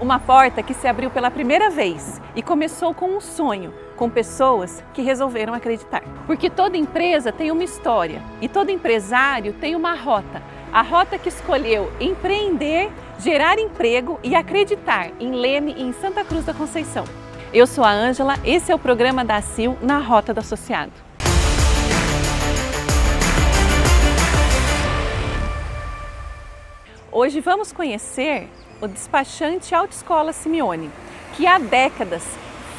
Uma porta que se abriu pela primeira vez e começou com um sonho, com pessoas que resolveram acreditar. Porque toda empresa tem uma história e todo empresário tem uma rota. A rota que escolheu empreender, gerar emprego e acreditar em Leme e em Santa Cruz da Conceição. Eu sou a Ângela, esse é o programa da ACIL na Rota do Associado. Hoje vamos conhecer o despachante Autoescola Simeone, que há décadas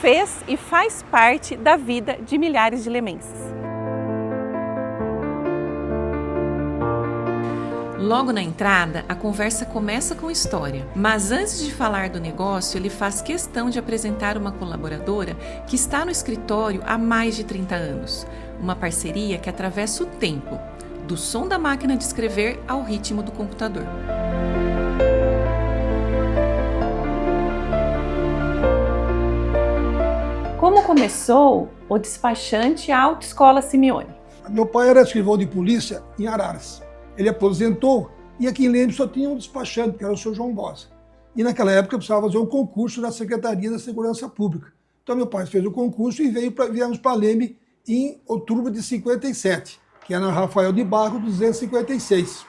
fez e faz parte da vida de milhares de lemenses. Logo na entrada, a conversa começa com história, mas antes de falar do negócio, ele faz questão de apresentar uma colaboradora que está no escritório há mais de 30 anos. Uma parceria que atravessa o tempo, do som da máquina de escrever ao ritmo do computador. Como começou o despachante Autoescola Simeone? Meu pai era escrivão de polícia em Araras. Ele aposentou e aqui em Leme só tinha um despachante, que era o Sr. João Bosa. E naquela época precisava fazer um concurso na Secretaria da Segurança Pública. Então meu pai fez o concurso e viemos para Leme em outubro de 57, que era na Rafael de Barro 256.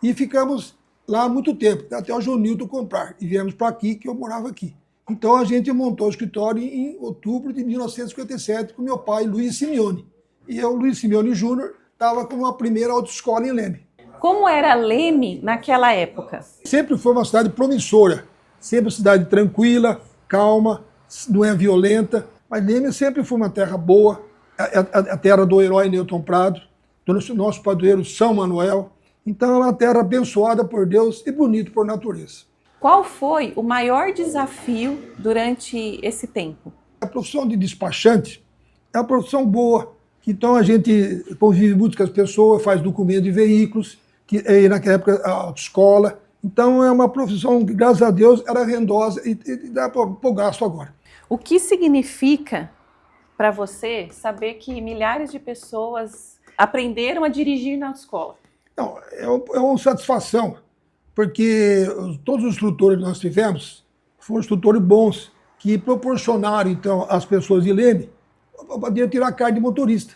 E ficamos lá há muito tempo, até o Jonilton comprar. E viemos para aqui, que eu morava aqui. Então a gente montou o escritório em outubro de 1957 com meu pai, Luiz Simeone. E eu, Luiz Simeone Júnior, estava com uma primeira autoescola em Leme. Como era Leme naquela época? Sempre foi uma cidade promissora, sempre uma cidade tranquila, calma, não é violenta. Mas Leme sempre foi uma terra boa, a terra do herói Newton Prado, do nosso padroeiro São Manuel. Então é uma terra abençoada por Deus e bonita por natureza. Qual foi o maior desafio durante esse tempo? A profissão de despachante é uma profissão boa, então a gente convive muito com as pessoas, faz documento de veículos, que naquela época a autoescola. Então é uma profissão que, graças a Deus, era rendosa e dá para o gasto agora. O que significa para você saber que milhares de pessoas aprenderam a dirigir na autoescola? Não, é uma satisfação, porque todos os instrutores que nós tivemos foram instrutores bons, que proporcionaram, então, às pessoas de Leme para poder tirar a carta de motorista.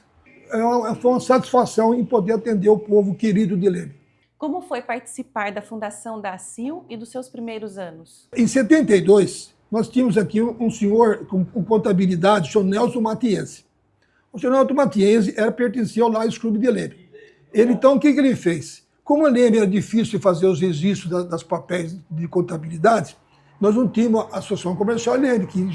Foi uma satisfação em poder atender o povo querido de Leme. Como foi participar da fundação da ACIL e dos seus primeiros anos? Em 72, nós tínhamos aqui um senhor com contabilidade, o senhor Nelson Matiense. O senhor Nelson Matiense pertencia ao Lions Clube de Leme. Ele, então, o que ele fez? Como a Leme era difícil de fazer os registros das papéis de contabilidade, nós não tínhamos a Associação Comercial Leme, que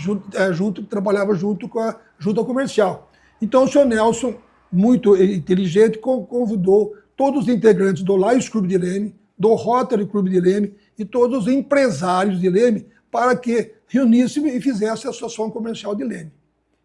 trabalhava junto com a Junta Comercial. Então o senhor Nelson, muito inteligente, convidou todos os integrantes do Lions Clube de Leme, do Rotary Clube de Leme e todos os empresários de Leme para que reuníssemos e fizessem a Associação Comercial de Leme.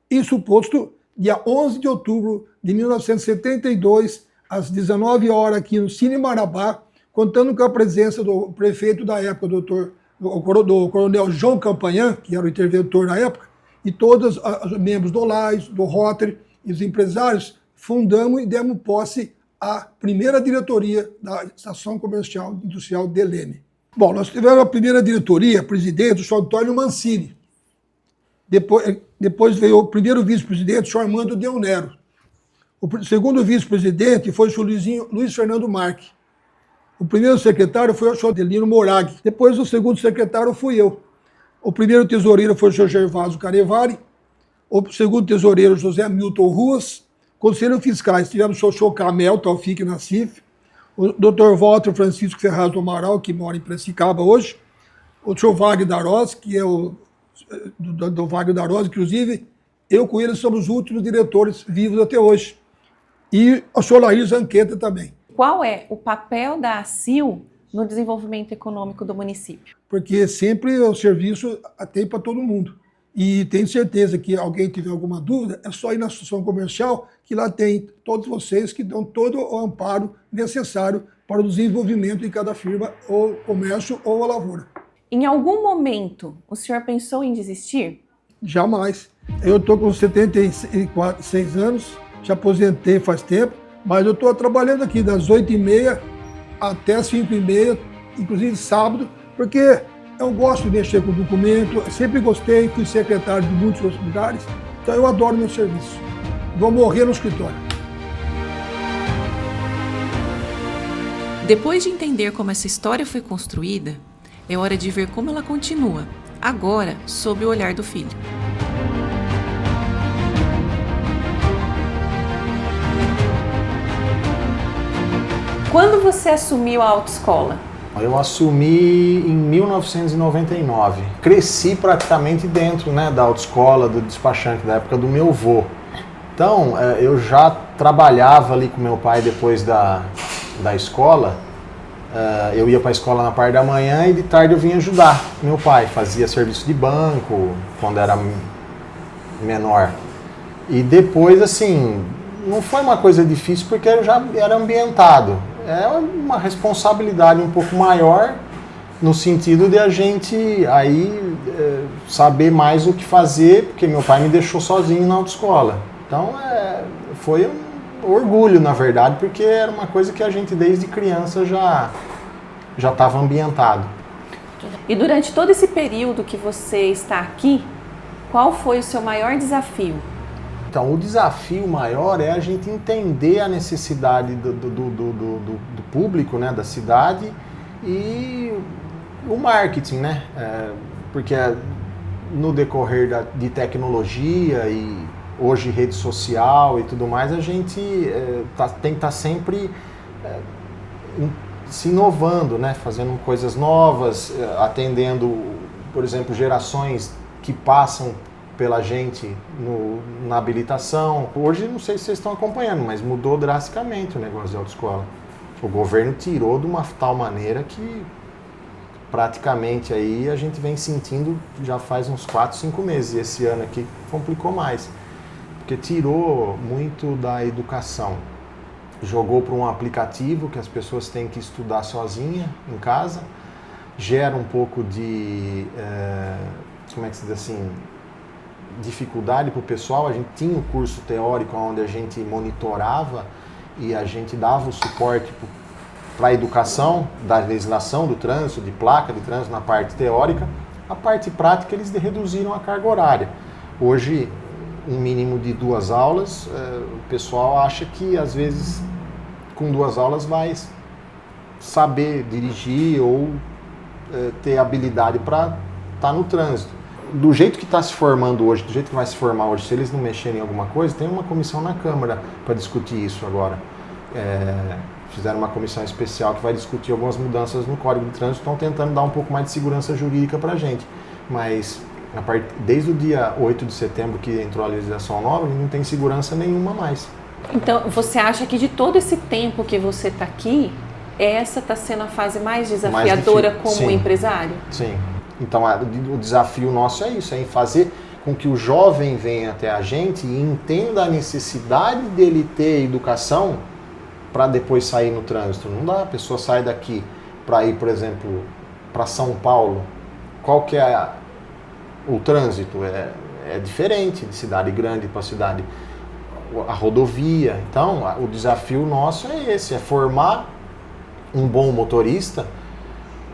Isso posto dia 11 de outubro de 1972, às 19 horas aqui no Cine Marabá, contando com a presença do prefeito da época, do coronel João Campanhã, que era o interventor na época, e todos os membros do LAIS, do Rotary e os empresários, fundamos e demos posse à primeira diretoria da Estação Comercial Industrial de Leme. Bom, nós tivemos a primeira diretoria, presidente, o senhor Antônio Mancini. Depois veio o primeiro vice-presidente, o senhor Armando Deonero. O segundo vice-presidente foi o senhor Luiz Fernando Marque. O primeiro secretário foi o senhor Adelino Morag. Depois o segundo secretário fui eu. O primeiro tesoureiro foi o senhor Gervásio Carevari. O segundo tesoureiro, José Milton Ruas. Conselho Fiscais, tivemos o senhor Camel Taufik Nassif. O doutor Walter Francisco Ferraz do Amaral, que mora em Piracicaba hoje. O senhor Wagner Darós, que é o do Wagner Darós, inclusive, eu com ele somos os últimos diretores vivos até hoje. E o senhor Laís Zanqueta também. Qual é o papel da ACIL no desenvolvimento econômico do município? Porque sempre o serviço tem para todo mundo. E tenho certeza que alguém tiver alguma dúvida, é só ir na Associação Comercial, que lá tem todos vocês que dão todo o amparo necessário para o desenvolvimento de cada firma, ou comércio, ou a lavoura. Em algum momento, o senhor pensou em desistir? Jamais. Eu estou com 76 anos, já aposentei faz tempo, mas eu estou trabalhando aqui das 8h30 até as 5h30, inclusive sábado, porque Eu gosto de mexer com documento, sempre gostei, fui secretário de muitos outros lugares, então eu adoro meu serviço. Vou morrer no escritório. Depois de entender como essa história foi construída, é hora de ver como ela continua, agora sob o olhar do filho. Quando você assumiu a autoescola? Eu assumi em 1999. Cresci praticamente dentro, né, da autoescola, do despachante, da época do meu avô. Então, eu já trabalhava ali com meu pai depois da escola. Eu ia para a escola na parte da manhã e de tarde eu vinha ajudar meu pai. Fazia serviço de banco quando era menor. E depois, assim, não foi uma coisa difícil porque eu já era ambientado. É uma responsabilidade um pouco maior no sentido de a gente aí saber mais o que fazer, porque meu pai me deixou sozinho na autoescola. Então foi um orgulho, na verdade, porque era uma coisa que a gente desde criança já estava ambientado. E durante todo esse período que você está aqui, qual foi o seu maior desafio? Então, o desafio maior é a gente entender a necessidade do público, né, da cidade e o marketing, né? Porque no decorrer de tecnologia e hoje rede social e tudo mais, a gente tem que estar sempre se inovando, né? Fazendo coisas novas, atendendo, por exemplo, gerações que passam pela gente na habilitação. Hoje, não sei se vocês estão acompanhando, mas mudou drasticamente o negócio de autoescola. O governo tirou de uma tal maneira que praticamente aí a gente vem sentindo já faz uns 4, 5 meses. E esse ano aqui complicou mais, porque tirou muito da educação. Jogou para um aplicativo que as pessoas têm que estudar sozinha em casa, gera um pouco de, como é que se diz assim, dificuldade para o pessoal. A gente tinha um curso teórico onde a gente monitorava e a gente dava o suporte para a educação da legislação do trânsito, de placa de trânsito na parte teórica. A parte prática eles reduziram a carga horária. Hoje, um mínimo de 2 aulas, o pessoal acha que às vezes com 2 aulas vai saber dirigir ou ter habilidade para estar no trânsito. Do jeito que está se formando hoje, do jeito que vai se formar hoje, se eles não mexerem em alguma coisa, tem uma comissão na Câmara para discutir isso agora. Fizeram uma comissão especial que vai discutir algumas mudanças no Código de Trânsito, estão tentando dar um pouco mais de segurança jurídica para a gente. Mas desde o dia 8 de setembro que entrou a legislação nova, não tem segurança nenhuma mais. Então, você acha que de todo esse tempo que você está aqui, essa está sendo a fase mais desafiadora como empresário? Sim. Então, o desafio nosso é isso, é em fazer com que o jovem venha até a gente e entenda a necessidade dele ter educação para depois sair no trânsito. Não dá, a pessoa sai daqui para ir, por exemplo, para São Paulo. Qual que é o trânsito? É diferente de cidade grande para cidade. A rodovia. Então, o desafio nosso é esse, é formar um bom motorista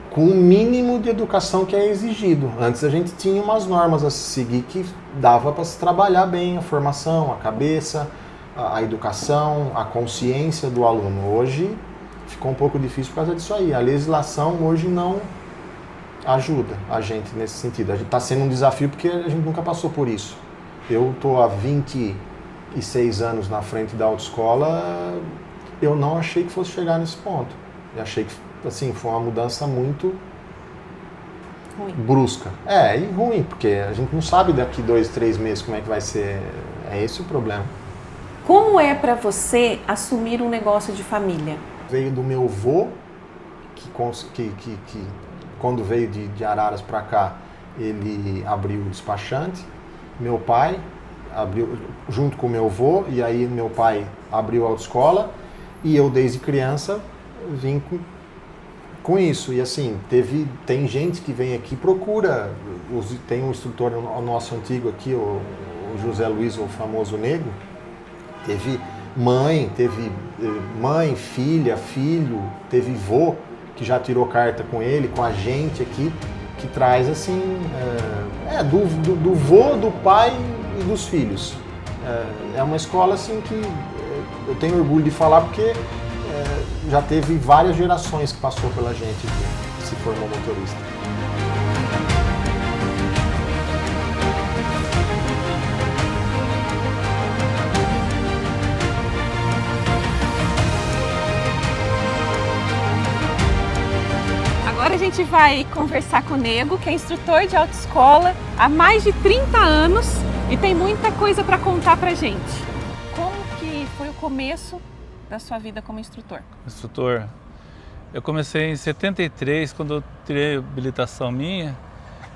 com o mínimo de educação que é exigido. Antes a gente tinha umas normas a seguir que dava para se trabalhar bem a formação, a cabeça, a educação, a consciência do aluno. Hoje ficou um pouco difícil por causa disso aí. A legislação hoje não ajuda a gente nesse sentido. A gente está sendo um desafio porque a gente nunca passou por isso. Eu estou há 26 anos na frente da autoescola, eu não achei que fosse chegar nesse ponto. Eu achei que assim, foi uma mudança muito ruim. Brusca. E ruim, porque a gente não sabe daqui 2, 3 meses como é que vai ser. É esse o problema. Como é para você assumir um negócio de família? Veio do meu avô, que quando veio de Araras para cá, ele abriu o despachante. Meu pai abriu junto com meu avô, e aí meu pai abriu a autoescola, e eu desde criança vim com isso. E assim, tem gente que vem aqui, procura, tem um instrutor nosso antigo aqui, o José Luiz, o famoso Negro, teve mãe, filha, filho, teve vô, que já tirou carta com ele, com a gente aqui, que traz assim, do vô, do pai e dos filhos. É uma escola assim que eu tenho orgulho de falar porque já teve várias gerações que passou pela gente que se formou motorista. Agora a gente vai conversar com o Nego, que é instrutor de autoescola há mais de 30 anos e tem muita coisa para contar pra gente. Como que foi o começo da sua vida como instrutor? Instrutor, eu comecei em 73, quando eu tirei a habilitação minha,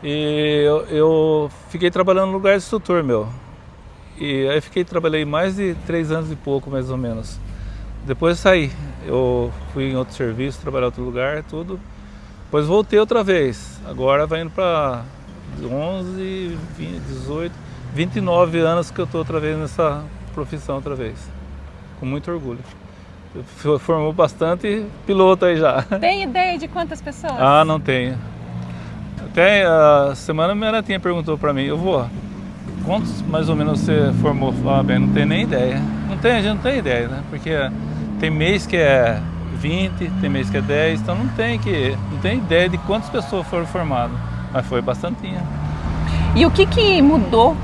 e eu fiquei trabalhando no lugar de instrutor meu. E aí trabalhei mais de 3 anos e pouco, mais ou menos. Depois saí, eu fui em outro serviço, trabalhar em outro lugar, tudo. Depois voltei outra vez, agora vai indo para 11, 20, 18, 29 anos que eu estou outra vez nessa profissão outra vez, com muito orgulho. Formou bastante piloto aí já. Tem ideia de quantas pessoas? Ah, não tenho. Até a semana minha netinha perguntou para mim, eu vou, quantos mais ou menos você formou? Ah, bem, não tenho nem ideia. A gente não tem ideia, né? Porque tem mês que é 20, tem mês que é 10, então não tem ideia de quantas pessoas foram formadas, mas foi bastantinha. E o que mudou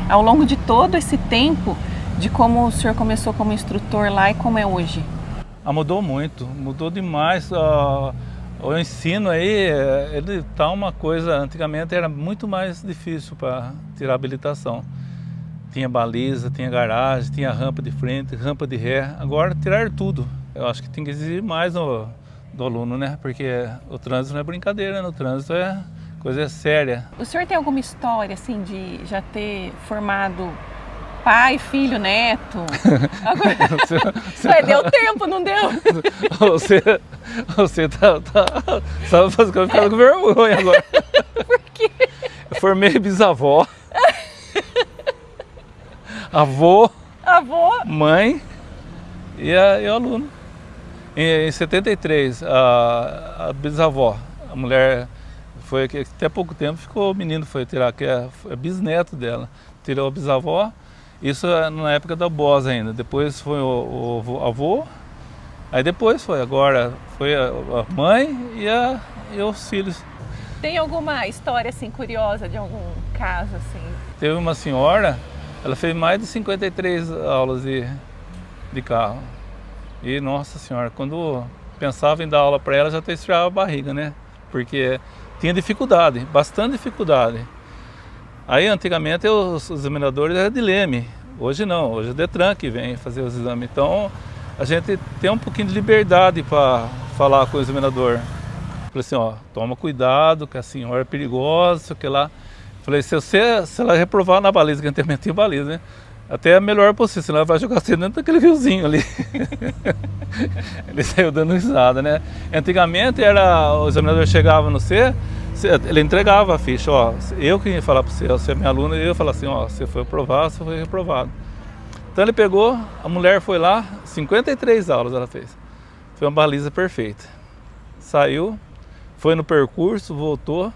ao longo de todo esse tempo, de como o senhor começou como instrutor lá e como é hoje? Mudou muito, mudou demais. O ensino aí, ele tá uma coisa, antigamente era muito mais difícil para tirar habilitação. Tinha baliza, tinha garagem, tinha rampa de frente, rampa de ré, agora tiraram tudo. Eu acho que tem que exigir mais do aluno, né? Porque o trânsito não é brincadeira, né? O trânsito é coisa séria. O senhor tem alguma história, assim, de já ter formado pai, filho, neto? Agora... deu tempo, não deu? Você tá ficando com vergonha agora. Por quê? Eu formei bisavó, avô, mãe e o aluno. Em 73, a bisavó, a mulher, foi que até pouco tempo ficou menino, foi tirar, que é bisneto dela, tirou a bisavó, isso na época da Boss ainda, depois foi o avô, aí depois agora foi a mãe e os filhos. Tem alguma história assim curiosa de algum caso assim? Teve uma senhora, ela fez mais de 53 aulas de carro. E, nossa senhora, quando pensava em dar aula para ela, já até esfriava a barriga, né? Porque tinha dificuldade, bastante dificuldade. Aí, antigamente, os examinadores eram de Leme. Hoje não, hoje é o Detran que vem fazer os exames. Então, a gente tem um pouquinho de liberdade para falar com o examinador. Falei assim, ó, toma cuidado, que a senhora é perigosa, sei o que lá. Falei, se ela reprovar na baliza, que a gente metia baliza, né? Até é melhor possível, senão ela vai jogar você dentro daquele riozinho ali. Ele saiu dando risada, né? Antigamente o examinador chegava no C, ele entregava a ficha, ó, eu que ia falar para você é minha aluna, eu ia falar assim, ó, você foi aprovado, você foi reprovado. Então ele pegou, a mulher foi lá, 53 aulas ela fez. Foi uma baliza perfeita. Saiu, foi no percurso, voltou,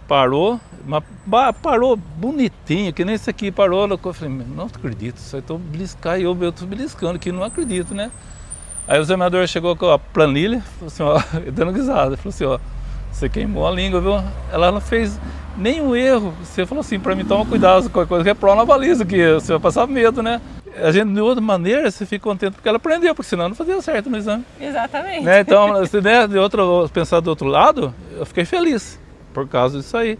parou, mas parou bonitinho, que nem esse aqui parou. Eu falei, não acredito, só estou beliscando, e eu estou beliscando aqui, não acredito, né? Aí o examinador chegou com a planilha, falou assim, ó, dando risada, falou assim, ó, você queimou a língua, viu? Ela não fez nenhum erro. Você falou assim, para mim, toma cuidado, qualquer coisa reprova na baliza, que você vai passar medo, né? A gente, de outra maneira, você fica contente porque ela aprendeu, porque senão não fazia certo no exame. Exatamente. Né? Então, se der pensar do outro lado, eu fiquei feliz. Por causa disso aí,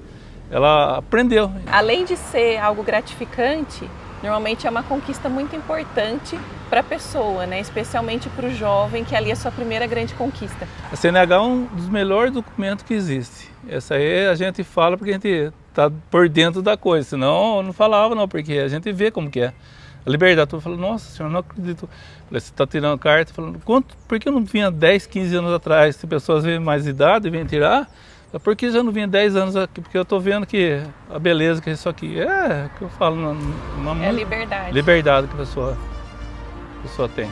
ela aprendeu. Além de ser algo gratificante, normalmente é uma conquista muito importante para a pessoa, né? Especialmente para o jovem, que ali é a sua primeira grande conquista. A CNH é um dos melhores documentos que existe. Essa aí a gente fala porque a gente está por dentro da coisa, senão eu não falava não, porque a gente vê como que é. A liberdade, tu fala, nossa senhora, não acredito. Falei, você está tirando carta, falando, por que eu não vinha 10, 15 anos atrás, se pessoas veem mais idade e vêm tirar? Porque já não vinha 10 anos aqui, porque eu estou vendo que a beleza que é isso aqui é que eu falo. É a liberdade. Liberdade que a pessoa tem.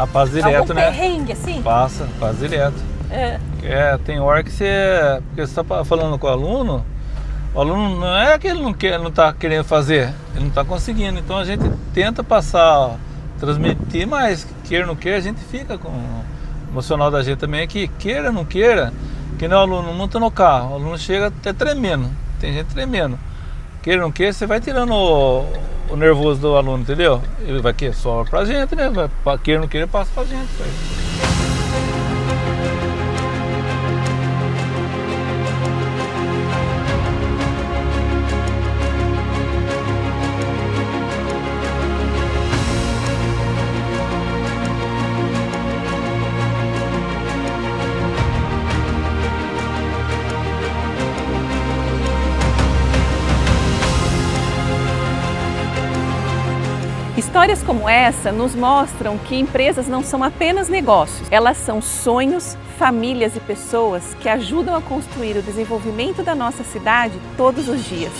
Passa direto, Algum né? perrengue, assim? Passa direto. Tem hora que porque você está falando com o aluno não é que ele não está querendo fazer, ele não está conseguindo. Então a gente tenta transmitir, mas queira ou não queira, a gente fica com o emocional da gente também, é que queira ou não queira, que nem o aluno monta no carro, o aluno chega até tremendo, tem gente tremendo. Queira ou não queira, você vai tirando o nervoso do aluno, entendeu? Ele vai que sobra pra gente, né? Queira ou não queira, passa pra gente. Histórias como essa nos mostram que empresas não são apenas negócios, elas são sonhos, famílias e pessoas que ajudam a construir o desenvolvimento da nossa cidade todos os dias.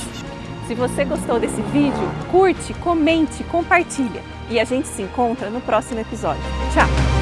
Se você gostou desse vídeo, curte, comente, compartilha e a gente se encontra no próximo episódio. Tchau!